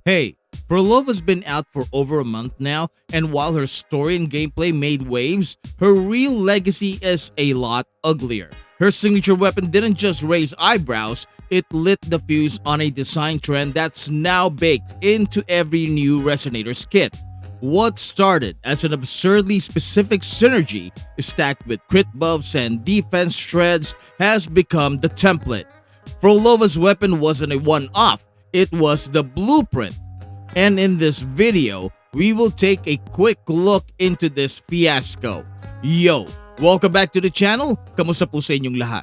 Hey, Phrolova's been out for over a month now, and while her story and gameplay made waves, her real legacy is a lot uglier. Her signature weapon didn't just raise eyebrows, it lit the fuse on a design trend that's now baked into every new Resonators kit. What started as an absurdly specific synergy stacked with crit buffs and defense shreds has become the template. Phrolova's weapon wasn't a one-off, it was the blueprint. And in this video, we will take a quick look into this fiasco. Yo, welcome back to the channel. Kamusta po sa inyong lahat?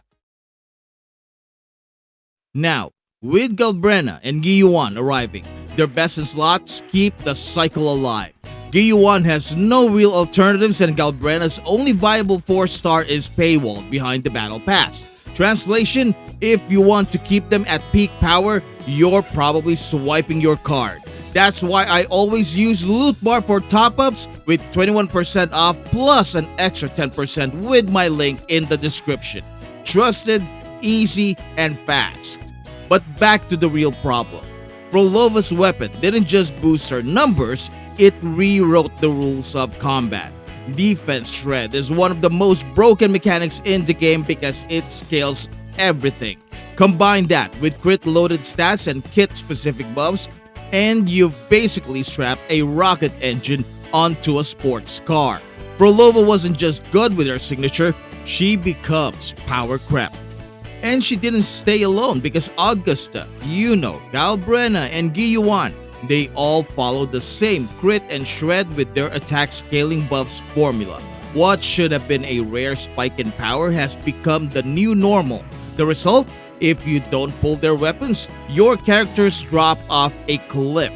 Now, with Galbrena and Qiuyuan arriving, their best in slots keep the cycle alive. Qiuyuan has no real alternatives and Galbrena's only viable 4-star is Paywall behind the battle pass. Translation, if you want to keep them at peak power, you're probably swiping your card. That's why I always use Loot Bar for top-ups with 21% off plus an extra 10% with my link in the description. Trusted, easy, and fast. But back to the real problem. Phrolova's weapon didn't just boost her numbers, it rewrote the rules of combat. Defense Shred is one of the most broken mechanics in the game because it scales everything. Combine that with crit-loaded stats and kit-specific buffs, and you've basically strapped a rocket engine onto a sports car. Phrolova wasn't just good with her signature, she becomes power-crept. And she didn't stay alone because Augusta, Iuno, Galbrena, and Qiuyuan, they all follow the same crit and shred with their attack scaling buffs formula. What should have been a rare spike in power has become the new normal. The result? If you don't pull their weapons, your characters drop off a cliff.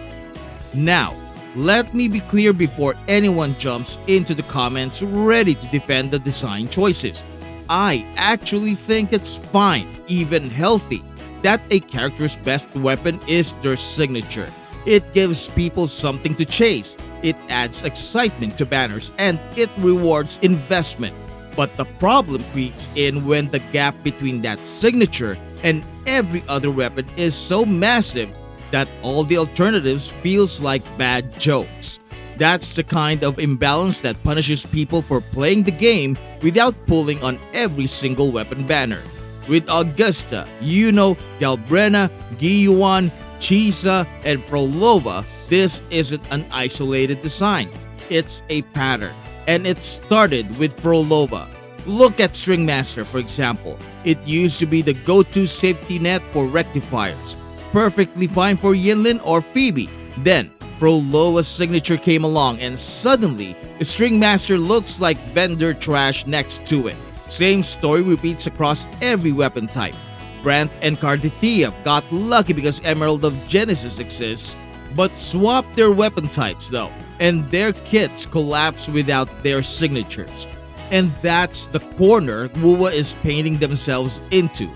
Now, let me be clear before anyone jumps into the comments ready to defend the design choices. I actually think it's fine, even healthy, that a character's best weapon is their signature. It gives people something to chase, it adds excitement to banners, and it rewards investment. But the problem creeps in when the gap between that signature and every other weapon is so massive that all the alternatives feels like bad jokes. That's the kind of imbalance that punishes people for playing the game without pulling on every single weapon banner. With Augusta, Iuno, Galbrena, Qiuyuan, Qiuyuan, and Phrolova, this isn't an isolated design. It's a pattern. And it started with Phrolova. Look at String Master, for example. It used to be the go-to safety net for rectifiers. Perfectly fine for Yinlin or Phoebe. Then, Phrolova's signature came along and suddenly, String Master looks like vendor trash next to it. Same story repeats across every weapon type. Brant and Carlotta got lucky because Emerald of Genesis exists, but swap their weapon types though, and their kits collapse without their signatures. And that's the corner WuWa is painting themselves into.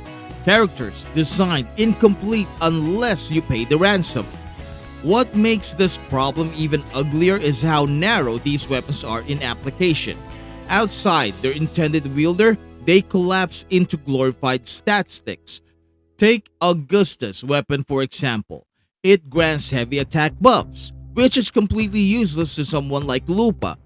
Characters designed incomplete unless you pay the ransom. What makes this problem even uglier is how narrow these weapons are in application. Outside their intended wielder, they collapse into glorified stat sticks. Take Augusta's weapon for example. It grants heavy attack buffs, which is completely useless to someone like Lupa.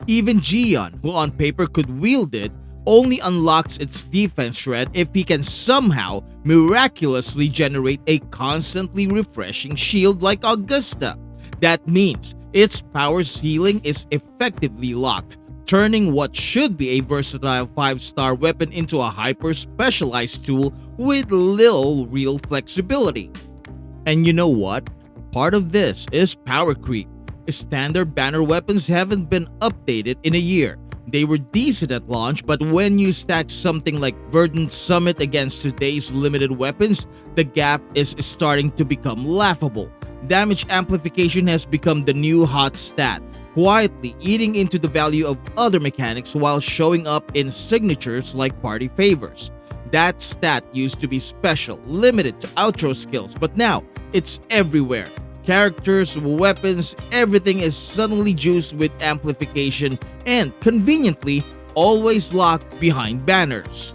Even Qiuyuan, who on paper could wield it, only unlocks its defense shred if he can somehow miraculously generate a constantly refreshing shield like Augusta. That means its power ceiling is effectively locked, turning what should be a versatile 5-star weapon into a hyper-specialized tool with little real flexibility. And you know what? Part of this is power creep. Standard banner weapons haven't been updated in a year. They were decent at launch, but when you stack something like Verdant Summit against today's limited weapons, the gap is starting to become laughable. Damage amplification has become the new hot stat, quietly eating into the value of other mechanics while showing up in signatures like party favors. That stat used to be special, limited to outro skills, but now it's everywhere. Characters, weapons, everything is suddenly juiced with amplification and, conveniently, always locked behind banners.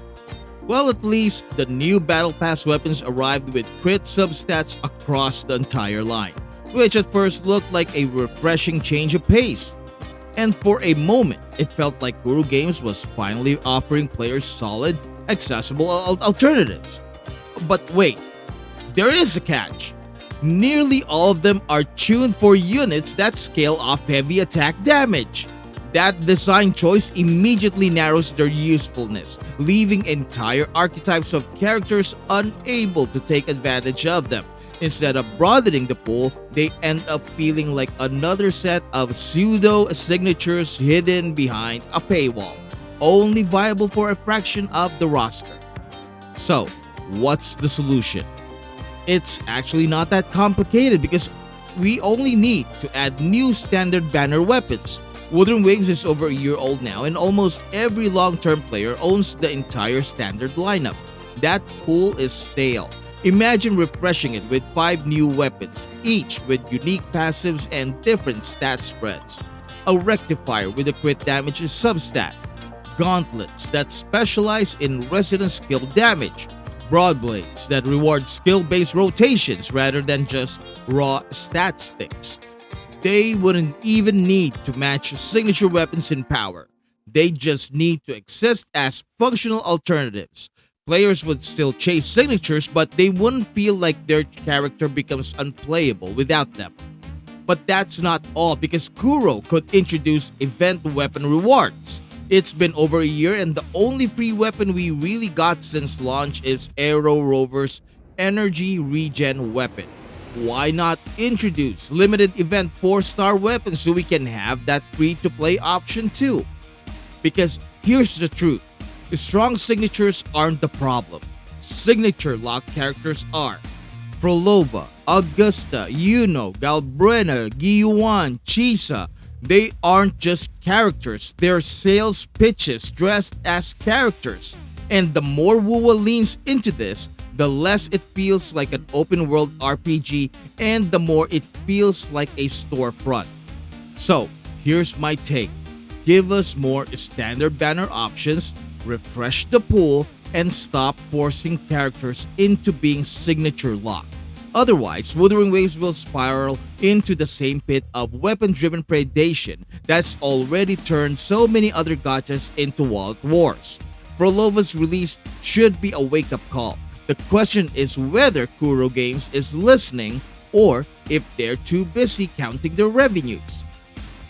Well, at least the new Battle Pass weapons arrived with crit substats across the entire line. which at first looked like a refreshing change of pace. And for a moment, it felt like Guru Games was finally offering players solid, accessible alternatives. But wait, there is a catch. Nearly all of them are tuned for units that scale off heavy attack damage. That design choice immediately narrows their usefulness, leaving entire archetypes of characters unable to take advantage of them. Instead of broadening the pool, they end up feeling like another set of pseudo signatures hidden behind a paywall, only viable for a fraction of the roster. So, what's the solution? It's actually not that complicated because we only need to add new standard banner weapons. Wuthering Waves is over a year old now, and almost every long-term player owns the entire standard lineup. That pool is stale. Imagine refreshing it with 5 new weapons, each with unique passives and different stat spreads. A rectifier with a crit damage substat. Gauntlets that specialize in resonance skill damage. Broadblades that reward skill-based rotations rather than just raw stat sticks. They wouldn't even need to match signature weapons in power. They just need to exist as functional alternatives. Players would still chase signatures, but they wouldn't feel like their character becomes unplayable without them. But that's not all, because Kuro could introduce event weapon rewards. It's been over a year and the only free weapon we really got since launch is Aero Rover's energy regen weapon. Why not introduce limited event 4-star weapons so we can have that free-to-play option too? Because here's the truth, strong signatures aren't the problem. Signature lock characters are. Phrolova, Augusta, Iuno, Galbrena, Qiuyuan, Chisa. They aren't just characters, they're sales pitches dressed as characters. And the more WuWa leans into this, the less it feels like an open world RPG and the more it feels like a storefront. So, here's my take. Give us more standard banner options, refresh the pool, and stop forcing characters into being signature locked. Otherwise, Wuthering Waves will spiral into the same pit of weapon-driven predation that's already turned so many other gachas into wallet wars. Phrolova's release should be a wake-up call. The question is whether Kuro Games is listening or if they're too busy counting their revenues.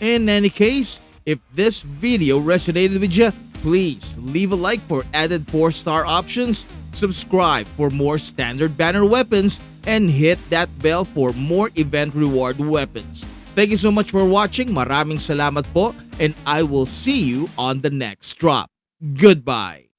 In any case, if this video resonated with you, please leave a like for added 4-star options, subscribe for more standard banner weapons, and hit that bell for more event reward weapons. Thank you so much for watching. Maraming salamat po, and I will see you on the next drop. Goodbye!